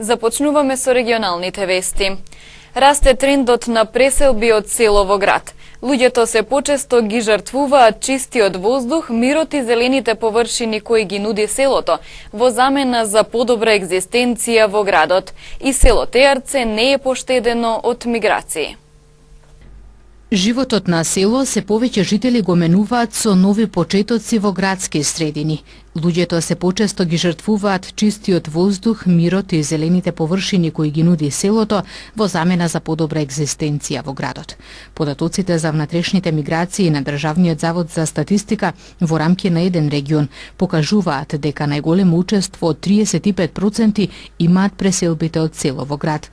Започнуваме со регионалните вести. Расте трендот на преселби од село во град. Луѓето се почесто ги жртвуваат чистиот воздух, мирот и зелените површини кои ги нуди селото, во замена за подобра екзистенција во градот. И село Теарце не е поштедено од миграции. Животот на село се повеќе жители го менуваат со нови почетоци во градски средини. Луѓето се почесто ги жртвуваат чистиот воздух, мирот и зелените површини кои ги нуди селото во замена за подобра екзистенција во градот. Податоците за внатрешните миграции на Државниот завод за статистика во рамки на еден регион покажуваат дека најголемо учество од 35% имаат преселбите од село во град.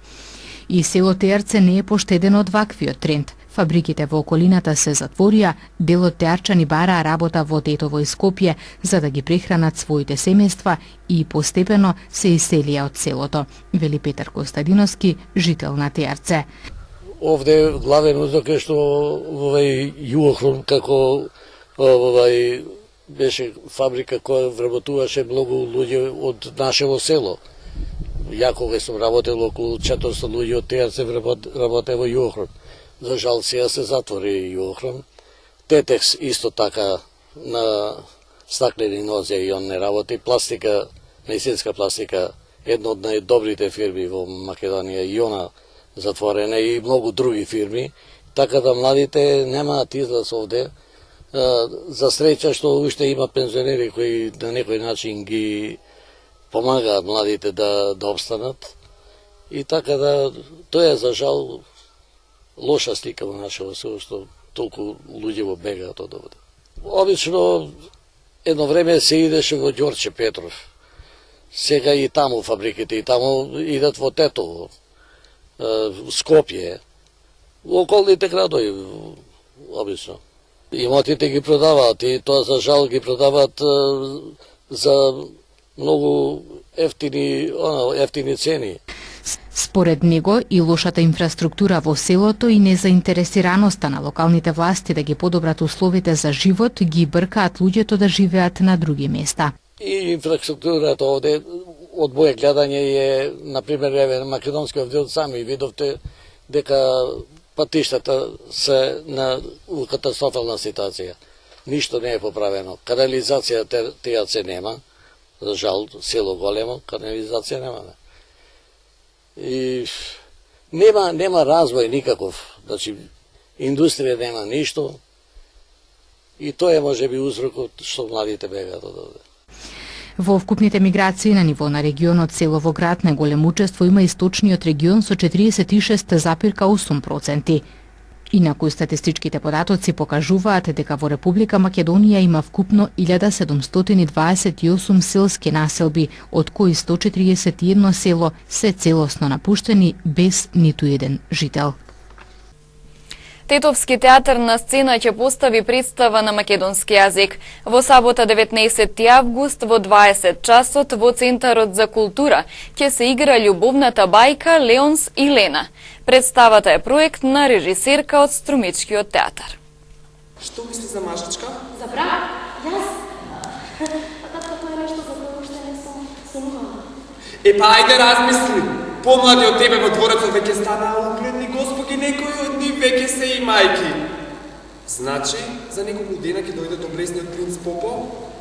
И село Теарце не е поштедено од ваквиот тренд. Фабриките во околината се затворија, дел од теарчани бараа работа во Тетово и Скопје за да ги прехранат своите семејства и постепено се иселија од селото, вели Петар Костадиновски, жител на Теарце. Овде главен узрок е што овај Јуохрум, како беше фабрика која вработуваше многу луѓе од нашето село. Ја кога сум работел, околу 400 луѓе од Теарце работе во Јуохрум. За жал сега се затвори Јуохрум. Тетекс исто така на стаклени нозе и он не работи. Пластика, медицинска пластика, една од најдобрите фирми во Македонија и она затворена и многу други фирми. Така да младите немаат излаз овде. За среќа што уште има пензионери кои на некој начин ги помагаат младите да обстанат. И така да тоа е за жал лоша слика во нашето село, што толку луѓе во бегаат од овде. Обично едно време се идеше во Ѓорче Петров. Сега и таму фабриките, и таму идат во Тетово, Скопје, во околните градови обично. Имотите ги продаваат и тоа за жал ги продаваат за многу ефтини цени. Според него и лошата инфраструктура во селото и незаинтересираноста на локалните власти да ги подобрат условите за живот ги бркаат луѓето да живеат на други места. И инфраструктурата овде од моје гледање е, например, еве македонскиот дел сами видовте дека патиштата се на катастрофална ситуација. Ништо не е поправено. Канализација Теарце нема. За жал, село големо, канализација нема. И нема развој никаков, значи индустрија нема ништо. И тоа е можеби узрокот што младите бегаат од овде. Во вкупните миграции на ниво на регионот село во град најголемо учество има источниот регион со 46,8%. Инаку статистичките податоци покажуваат дека во Република Македонија има вкупно 1728 селски населби, од кои 141 село се целосно напуштени без ниту еден жител. Тетовски театар на сцена ќе постави представа на македонски јазик. Во сабота 19 август во 20 часот во Центарот за култура ќе се игра љубовната бајка Леонс и Лена. Представата е проект на режисерка од Струмичкиот театар. Што мисли за мажичка? За брак? Јас? Татко, тоа е нешто за кое уште не сум слушала. Па ајде размисли. Помлади од тебе во дворецот веќе станаа угледни господи, некои од нив веќе се и мајки. Значи, за неколку дена ќе дојде доблесниот принц Попо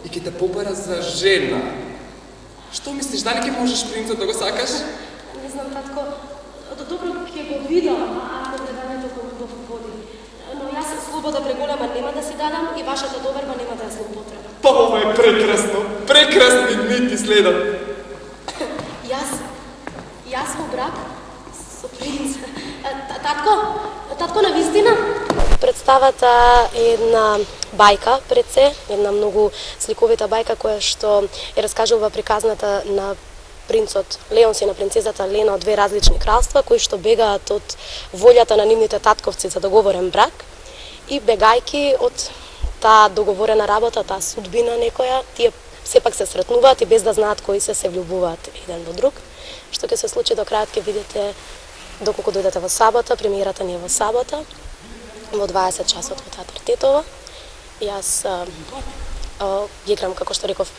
и ќе те побара за жена. Што мислиш, дали ќе можеш принцот да го сакаш? Не знам, татко, добро ќе го видам, ако предавањето го води. Но јас сум слобода преголема нема да си дадам и вашата доверба нема да ја злоупотребам. Па ова е прекрасно, прекрасни дни ти следат. Јас во брак со принц. Татко, навистина? Представата е една бајка пред се, една многу сликовита бајка која што е раскажува приказната на принцот Леонс и на принцезата Лена од две различни кралства, кои што бегаат од волјата на нивните татковци за договорен брак и бегајки од таа договорена работа, таа судбина некоја, тие сепак се сретнуваат и без да знаат кои се влюбуваат еден во друг. Што ќе се случи до крајот ќе видите доколку дојдете во сабота, премиерата ни е во сабота, во 20 часот во театар Тетово. Јас Ја играм, како што реков,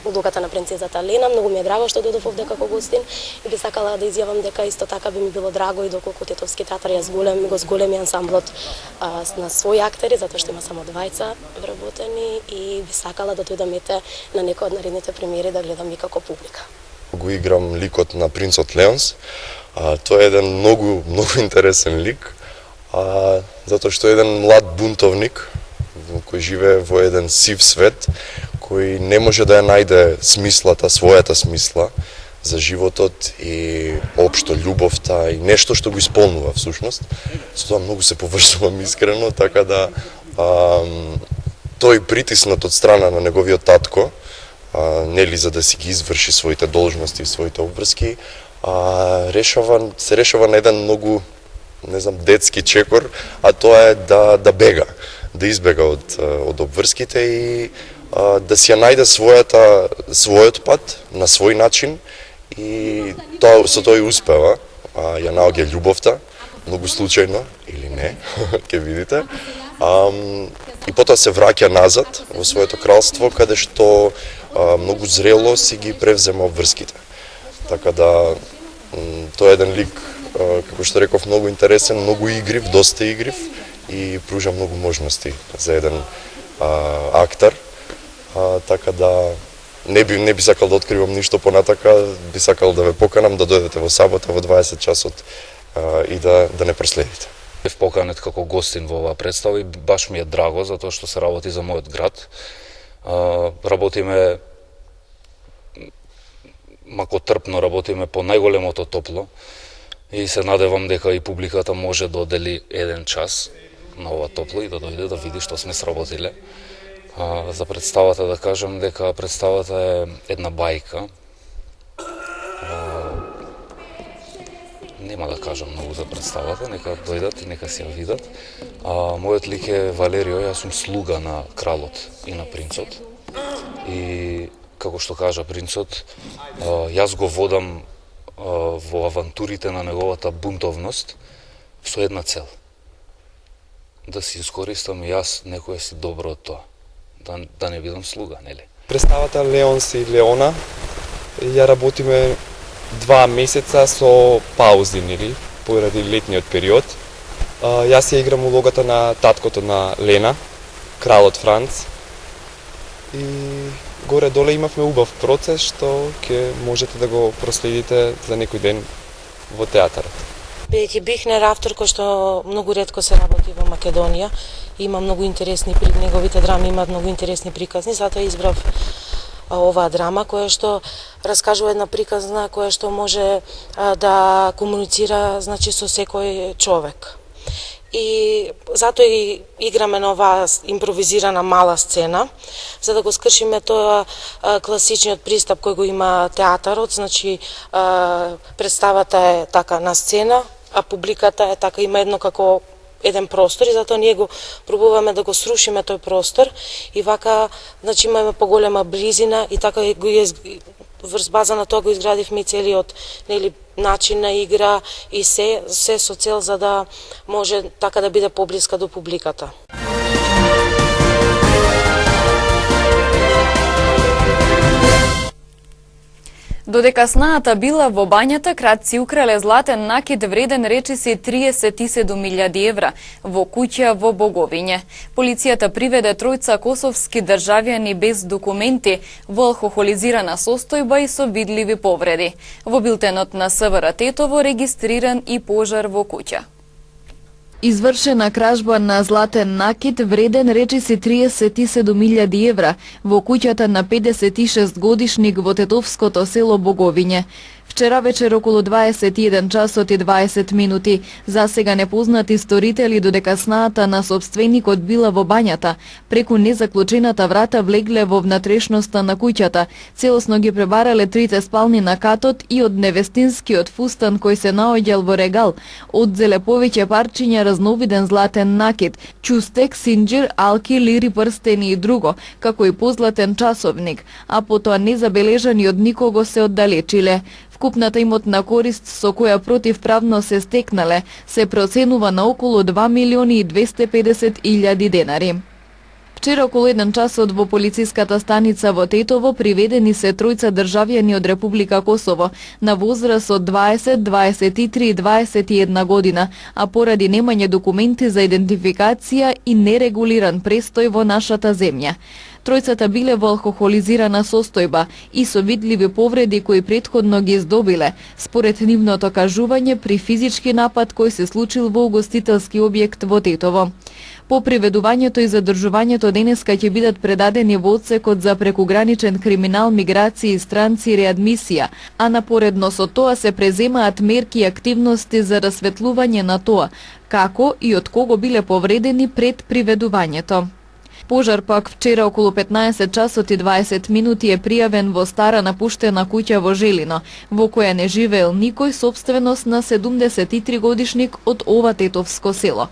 улогата на принцезата Лена. Многу ми е драго што дојдов овде како гостин и би сакала да изјавам дека исто така би ми било драго и доколку Тетовски театар ја зголеми ансамблот на своји актери, затоа што има само двајца вработени и би сакала да дојдам на некој од наредните премиери да гледам и како публика. Го играм ликот на принцот Леонс. Тој е еден многу интересен лик, затоа што е еден млад бунтовник кој живее во еден сив свет, кој не може да ја најде својата смисла за животот и општо љубовта и нешто што го исполнува всушност. Со тоа многу се поврзувам искрено, така да тој притиснат од страна на неговиот татко, нели за да си ги изврши своите должности и своите обврски, се решава на еден многу, не знам, детски чекор, а тоа е да бега, да избега од обврските и да си ја најде својот пат на свој начин и со тоа и успева. Ја наоѓа љубовта, многу случајно или не, ќе видите. И потоа се враќа назад во своето кралство, каде што многу зрело си ги превзема обврските. Така да, тој е еден лик, како што реков, многу интересен, многу игрив, доста игрив и пружа многу можности за еден актер. Така да, не би сакал да откривам ништо понатака, би сакал да ве поканам да дојдете во сабота во 20 часот и да не проследите. Бев поканет како гостин во оваа представа и баш ми е драго затоа што се работи за мојот град. Работиме макотрпно, работиме по најголемото топло и се надевам дека и публиката може да одели еден час на ова топло и да дојде да види што сме сработиле. За представата да кажам дека представата е една бајка. Нема да кажам многу за представата, нека дојдат и нека си ја видат. Мојот лик е Валерио, јас сум слуга на кралот и на принцот. И како што кажа принцот, јас го водам во авантурите на неговата бунтовност со една цел. Да си искористам јас некоја си добро од тоа. Да не бидам слуга, нели? Представата Леонс и Леона ја работиме 2 месеца со паузи, нели, поради летниот период. Јас ја играм улогата на таткото на Лена, кралот Франц. И горе-доле имавме убав процес што ќе можете да го проследите за некој ден во театарот. Бидејќи бих автор кој што многу ретко се работи во Македонија, има многу интересни неговите драми имаат многу интересни приказни, затоа избрав оваа драма која што раскажува една приказна која што може да комуницира, значи, со секој човек. И затоа и играме на оваа импровизирана мала сцена, за да го скршиме тоа класичниот пристап кој го има театарот, значи представата е така на сцена, а публиката е така, има еден простор и затоа ние го пробуваме да го срушиме тој простор и вака, значи, имаме поголема близина и така врз база на тоа го изградивме и целиот, нели, начин на игра и се со цел за да може така да биде поблиска до публиката. Додека снаата била во бањата, кратци украле златен накид вреден речиси 37.000 евра во куќа во Боговиње. Полицијата приведе тројца косовски државјани без документи во алкохолизирана состојба и со видливи повреди. Во билтенот на СВР Тетово регистриран и пожар во куќа. Извршена кражба на златен накид вреден речиси 37.000 евра во куќата на 56 годишник во Тетовското село Боговиње. Вчера вечер околу 21 часот и 20 минути, за сега непознати сторители додека снаата на собственикот била во бањата, преку незаклучената врата влегле во внатрешноста на куќата, целосно ги пребарале трите спални на катот и од невестинскиот фустан кој се наоѓал во регал, одзеле повеќе парчиња разновиден златен накид, чустек, синџир, алки, лири, прстени и друго, како и позлатен часовник, а потоа незабележани од никого се оддалечиле. Вкупната имотна корист со која противправно се стекнале се проценува на околу 2.250.000 денари. Вчера околу 1 часот во полициската станица во Тетово приведени се тројца државјани од Република Косово на возраст од 20, 23 и 21 година, а поради немање документи за идентификација и нерегулиран престој во нашата земја. Тројцата биле во алкохолизирана состојба и со видливи повреди кои претходно ги здобиле, според нивното кажување при физички напад кој се случил во угостителски објект во Тетово. По приведувањето и задржувањето денеска ќе бидат предадени во одсекот за прекуграничен криминал, миграција и странци и реадмисија, а напоредно со тоа се преземаат мерки и активности за расветлување на тоа, како и од кого биле повредени пред приведувањето. Пожар пак вчера околу 15 часот и 20 минути е пријавен во стара напуштена куќа во Желино, во која не живеел никој, собственост на 73 годишник од ова тетовско село.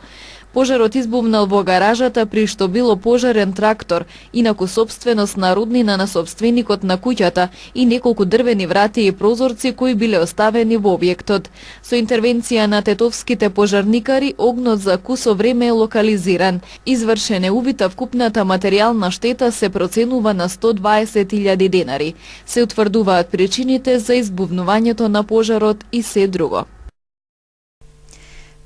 Пожарот избумнал во гаражата при што било пожарен трактор, инаку собственост на роднина на собственикот на куќата и неколку дрвени врати и прозорци кои биле оставени во објектот. Со интервенција на тетовските пожарникари огнот за кусо време е локализиран. Извршен е увид, а вкупната материјална штета се проценува на 120.000 денари. Се утврдуваат причините за избувнувањето на пожарот и се друго.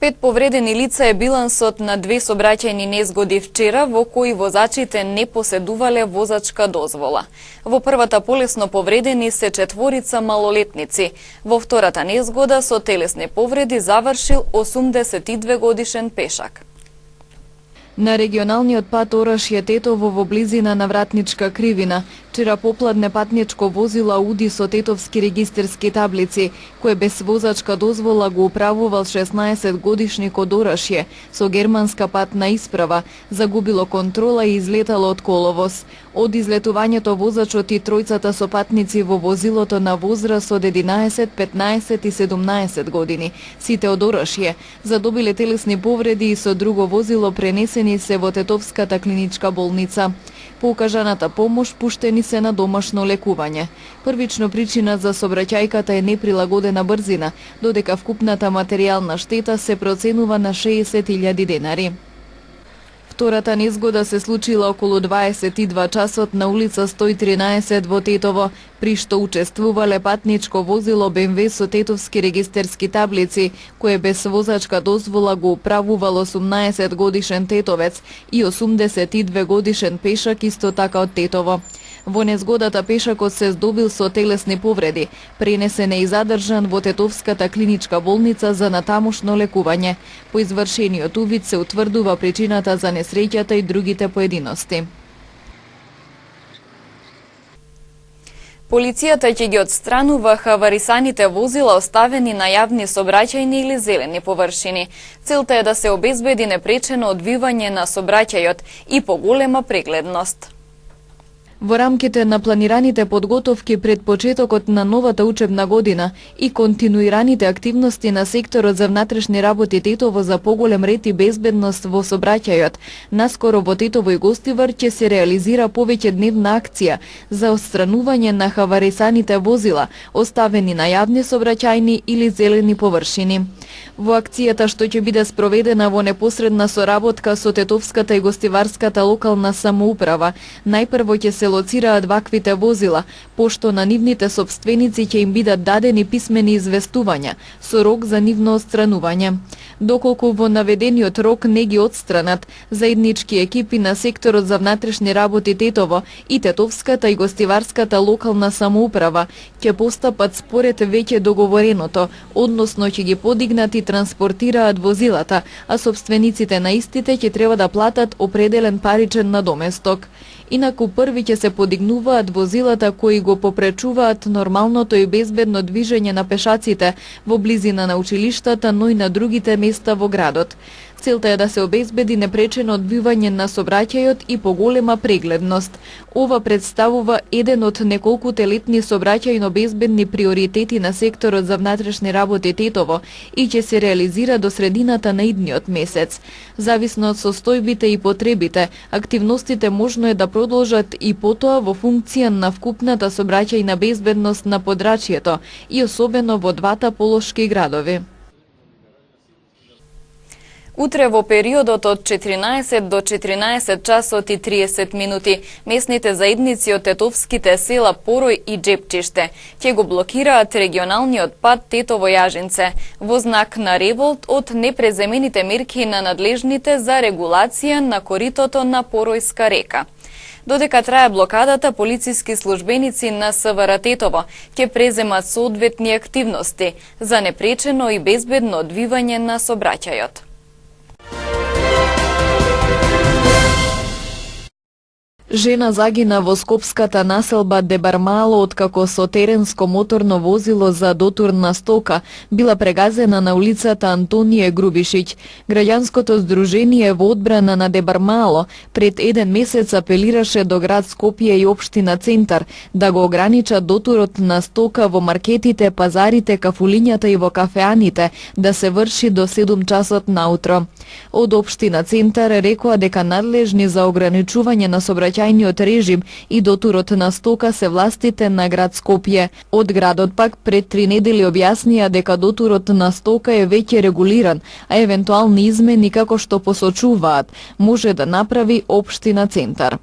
5 повредени лица е билансот на 2 сообраќајни незгоди вчера во кои возачите не поседувале возачка дозвола. Во првата полесно повредени се 4 малолетници. Во втората незгода со телесни повреди завршил 82 годишен пешак. На регионалниот пат Орашје Тетово во близина на Вратничка кривина, вчера попладне патничко возило Ауди со тетовски регистерски таблици, кој без возачка дозвола го управувал 16 годишник од Орашје со германска патна исправа, загубило контрола и излетало од коловоз. Од излетувањето возачот и тројцата сопатници во возилото на возраст од 11, 15 и 17 години, сите од Орашје, задобиле телесни повреди и со друго возило пренесени се во Тетовската клиничка болница. По укажаната помош пуштени се на домашно лекување. Првично причина за сообраќајката е неприлагодена брзина, додека вкупната материјална штета се проценува на 60.000 денари. Втората незгода се случила околу 22 часот на улица 113 во Тетово, при што учествувале патничко возило БМВ со тетовски регистерски таблици, кое без возачка дозвола го управувал 18 годишен тетовец и 82 годишен пешак исто така од Тетово. Во незгодата пешакот се здобил со телесни повреди, пренесен е и задржан во Тетовската клиничка болница за натамошно лекување. По извршениот увид се утврдува причината за несреќата и другите поединости. Полицијата ќе ги отстранува хаварисаните возила оставени на јавни сообраќајни или зелени површини. Целта е да се обезбеди непречено одвивање на сообраќајот и поголема прегледност. Во рамките на планираните подготовки пред почетокот на новата учебна година и континуираните активности на секторот за внатрешни работи Тетово за поголем ред и безбедност во сообраќајот, наскоро во Тетово и Гостивар ќе се реализира повеќе дневна акција за отстранување на хаварисаните возила, оставени на јавни сообраќајни или зелени површини. Во акцијата, што ќе биде спроведена во непосредна соработка со Тетовската и Гостиварската локална самоуправа, најпрво ќе се лоцираат ваквите возила, пошто на нивните собственици ќе им бидат дадени писмени известувања со рок за нивно отстранување. Доколку во наведениот рок не ги отстранат, заеднички екипи на секторот за внатрешни работи Тетово и Тетовската и Гостиварската локална самоуправа ќе постапат според веќе договореното, односно ќе ги подигнат и транспортираат возилата, а собствениците на истите ќе треба да платат определен паричен надоместок. Инаку први ќе се подигнуваат возилата кои го попречуваат нормалното и безбедно движење на пешаците во близина на училиштата, но и на другите места во градот. Целта е да се обезбеди непречено одбивање на сообраќајот и поголема прегледност. Ова представува еден од неколкуте летни сообраќајно безбедни приоритети на секторот за внатрешни работи Тетово и ќе се реализира до средината на идниот месец. Зависно од состојбите и потребите, активностите можно е да продолжат и потоа во функција на вкупната сообраќајна безбедност на подрачјето и особено во двата полошки градови. Утре во периодот од 14 до 14 часот и 30 минути, местните заедници од тетовските села Порој и Джепчиште ќе го блокираат регионалниот пат Тетово-Јажинце во знак на револт од непреземените мерки на надлежните за регулација на коритото на Поројска река. Додека трае блокадата, полициски службеници на СВР Тетово ќе преземат соодветни активности за непречено и безбедно одвивање на сообраќајот. Жена загина во скопската населба Дебармало откако со теренско моторно возило за дотурна стока била прегазена на улицата Антонije Грубишиќ. Граѓанското здружение во одбрана на Дебармало пред еден месец апелираше до град Скопје и општина Центар да го ограничат дотурот на стока во маркетите, пазарите, кафулињата и во кафеаните да се врши до 7 часот наутро. Од општина Центар рекоа дека надлежни за ограничување на сообраќајниот режим и дотурот на стока се властите на град Скопје. Од градот пак пред 3 недели објаснија дека дотурот на стока е веќе регулиран, а евентуални измени како што посочуваат може да направи општина Центар.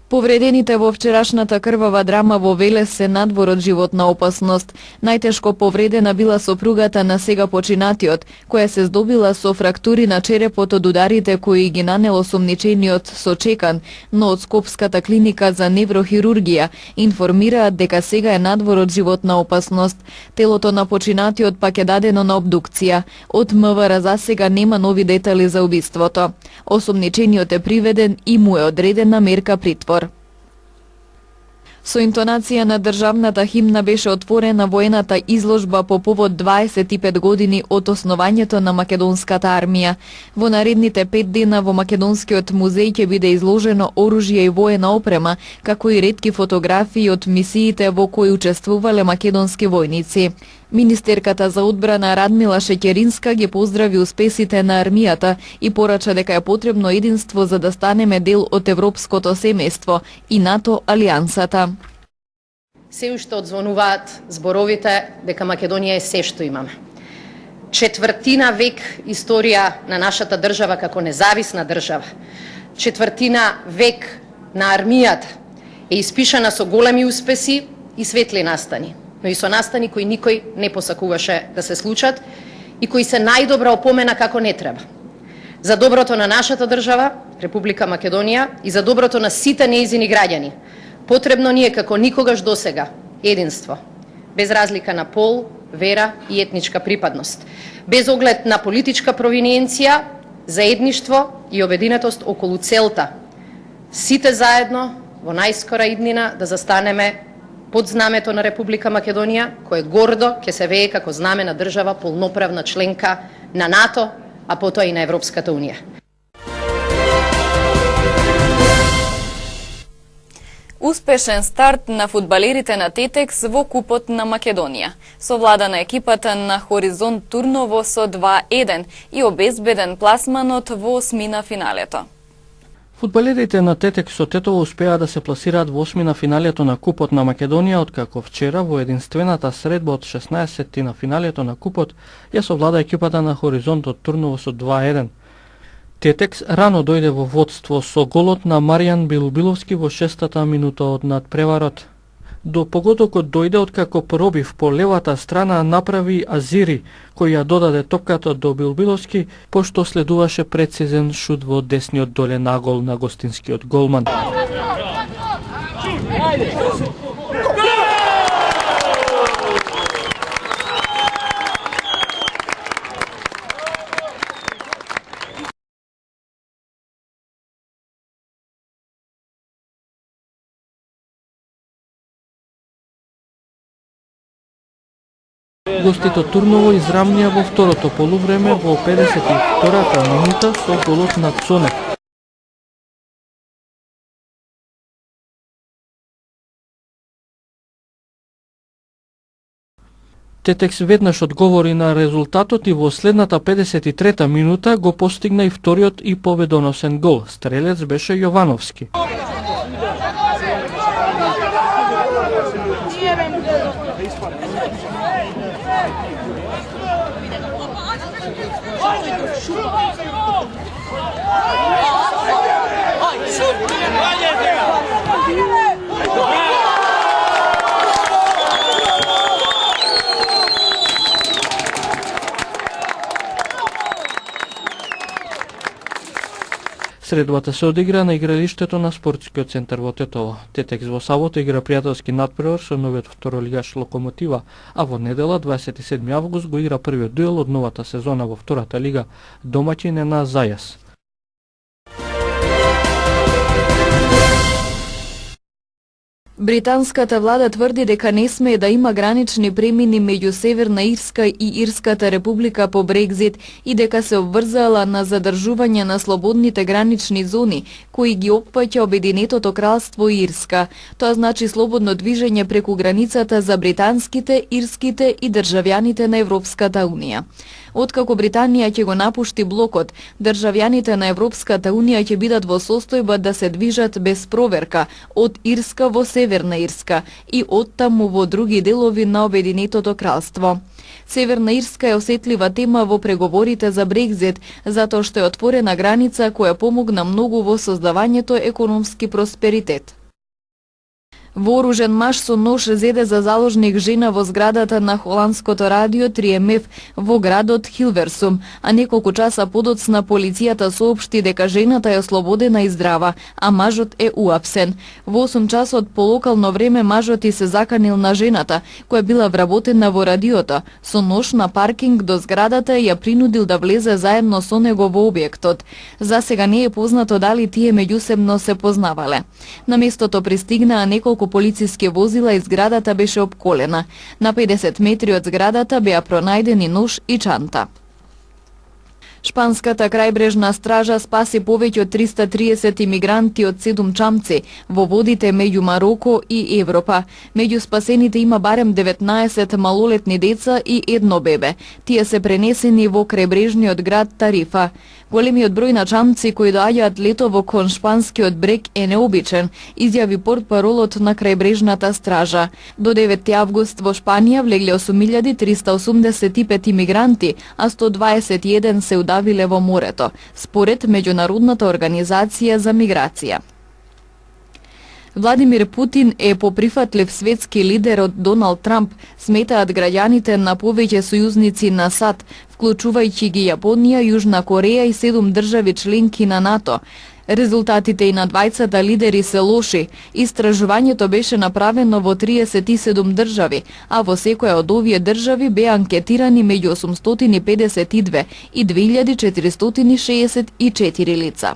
Повредените во вчерашната крвава драма во Велес се надвор од животна опасност. Најтешко повредена била сопругата на сега починатиот, која се здобила со фрактури на черепот од ударите кои ги нанел осомничениот со чекан, но од Скопската клиника за неврохирургија информираат дека сега е надвор од животна опасност. Телото на починатиот пак е дадено на обдукција. Од МВР за сега нема нови детали за убиството. Осомничениот е приведен и му е одредена мерка притвор. Со интонација на државната химна беше отворена воената изложба по повод 25 години од основањето на македонската армија. Во наредните 5 дена во Македонскиот музеј ќе биде изложено оружје и воена опрема, како и ретки фотографии од мисиите во кои учествувале македонски војници. Министерката за одбрана Радмила Шеќеринска ги поздрави успесите на армијата и порача дека е потребно единство за да станеме дел од европското семејство и НАТО алијансата. Се уште одзвонуваат зборовите дека Македонија е се што имаме. Четвртина век историја на нашата држава како независна држава. Четвртина век на армијата е испишана со големи успеси и светли настани, но и со настани кои никој не посакуваше да се случат и кои се најдобра опомена како не треба. За доброто на нашата држава, Република Македонија, и за доброто на сите нејзини граѓани, потребно ни е како никогаш досега единство, без разлика на пол, вера и етничка припадност, без оглед на политичка провиненција, заедништво и обединетост околу целта. Сите заедно во најскора иднина да застанеме под знамето на Република Македонија, кој гордо ќе се вее како знаме на држава полноправна членка на НАТО, а потоа и на Европската Унија. Успешен старт на фудбалерите на Тетекс во Купот на Македонија. Совладана екипата на Хоризонт Турново со 2-1 и обезбеден пласманот во осмина финалето. Фудбалерите на Тетекс со Тетово успеа да се пласираат во осмина финалето на Купот на Македонија, откако вчера во единствената средба од 16-ти на финалето на Купот ја совлада екипата на Хоризонт од Турново со 2-1. Тетекс рано дојде во водство со голот на Маријан Билубиловски во 6-та минута од надпреварот. До погодокот дојде откако пробив по левата страна направи Азири, кој ја додаде топката до Билубиловски, пошто следуваше прецизен шут во десниот долен агол на гостинскиот голман. Гостите од Турново израмнија во второто полувреме во 52-та минута со голот на Цонек. Тетекс веднаш одговори на резултатот и во следната 53-та минута го постигна и вториот и победоносен гол. Стрелец беше Јовановски. Средбата се одигра на игралиштето на спортскиот центар во Тетово. Тетекс во сабота игра пријателски надпревар со новиот второлигаш Локомотива, а во недела 27 август го игра првиот дуел од новата сезона во втората лига, домаќин е на Зајас. Британската влада тврди дека не смее да има гранични премини меѓу Северна Ирска и Ирската република по Брекзит и дека се обврзала на задржување на слободните гранични зони кои ги опфаќа Обединетото кралство и Ирска. Тоа значи слободно движење преку границата за британските, ирските и државјаните на Европската унија. Откако Британија ќе го напушти блокот, државјаните на Европската унија ќе бидат во состојба да се движат без проверка од Ирска во Северна Ирска и оттаму во други делови на Обединетото кралство. Северна Ирска е осетлива тема во преговорите за Брекзит, затоа што е отворена граница која помогна многу во создавањето економски просперитет. Вооружен маж со нож зеде за заложник жена во зградата на холандското радио 3MF во градот Хилверсум, а неколку часа подоцна полицијата соопшти дека жената е ослободена и здрава, а мажот е уапсен. Во 8 часот по локално време мажот и се заканил на жената, која била вработена во радиото, со нож на паркинг до зградата и ја принудил да влезе заедно со него во објектот. За сега не е познато дали тие меѓусебно се познавале. На местото пристигнаа неколку полициски возила и зградата беше опколена. На 50 метри од зградата беа пронајдени нож и чанта. Шпанската крајбрежна стража спаси повеќе од 330 имигранти од 7 чамци во водите меѓу Мароко и Европа. Меѓу спасените има барем 19 малолетни деца и едно бебе. Тие се пренесени во крајбрежниот град Тарифа. Големиот број на чамци кои доаѓаат летово кон шпанскиот брег е необичен, изјави портпаролот на крајбрежната стража. До 9 август во Шпанија влегле 8385 имигранти, а 121 се удавиле во морето, според Меѓународната организација за миграција. Владимир Путин е поприфатлив светски лидер од Доналд Трамп, сметаат граѓаните на повеќе сојузници на САД, вклучувајќи ги Јапонија, Јужна Кореја и 7 држави членки на НАТО. Резултатите и на двајцата лидери се лоши. Истражувањето беше направено во 37 држави, а во секоја од овие држави беа анкетирани меѓу 852 и 2464 лица.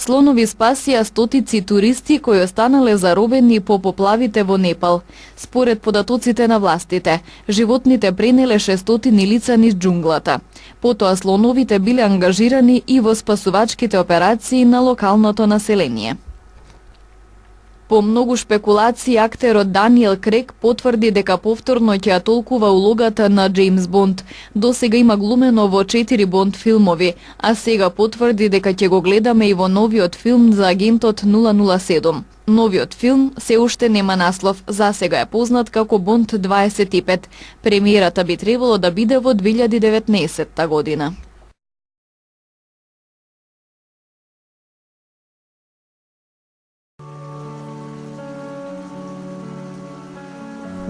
Слонови спасија стотици туристи кои останале заробени по поплавите во Непал. Според податоците на властите, животните пренеле 600 лица низ џунглата. Потоа слоновите биле ангажирани и во спасувачките операции на локалното население. По многу шпекулации, актерот Даниел Крейг потврди дека повторно ќе ја толкува улогата на Джеймс Бонд. До сега има глумено во 4 Бонд филмови, а сега потврди дека ќе го гледаме и во новиот филм за агентот 007. Новиот филм се уште нема наслов, за сега е познат како Бонд 25. Премиерата би требало да биде во 2019 година.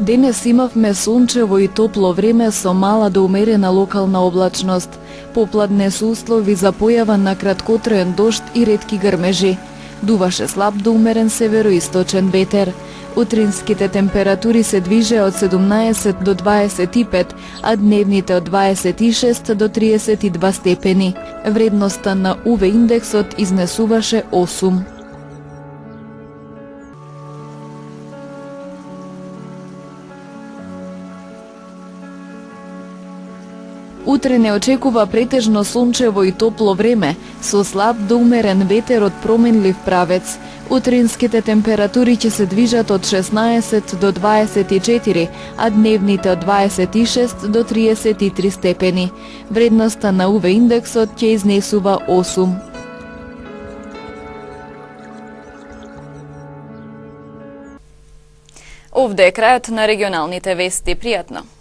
Денес имавме сончево и топло време со мала до умерена локална облачност. Попладне се услови за појава на краткотроен дожд и ретки грмежи. Дуваше слаб до умерен североисточен ветер. Утринските температури се движеа од 17 до 25, а дневните од 26 до 32 степени. Вредноста на УВ индексот изнесуваше 8. Утре не очекува претежно сончево и топло време, со слаб до умерен ветер од променлив правец. Утринските температури ќе се движат од 16 до 24, а дневните од 26 до 33 степени. Вредноста на УВ индексот ќе изнесува 8. Овде е крајот на регионалните вести. Пријатно!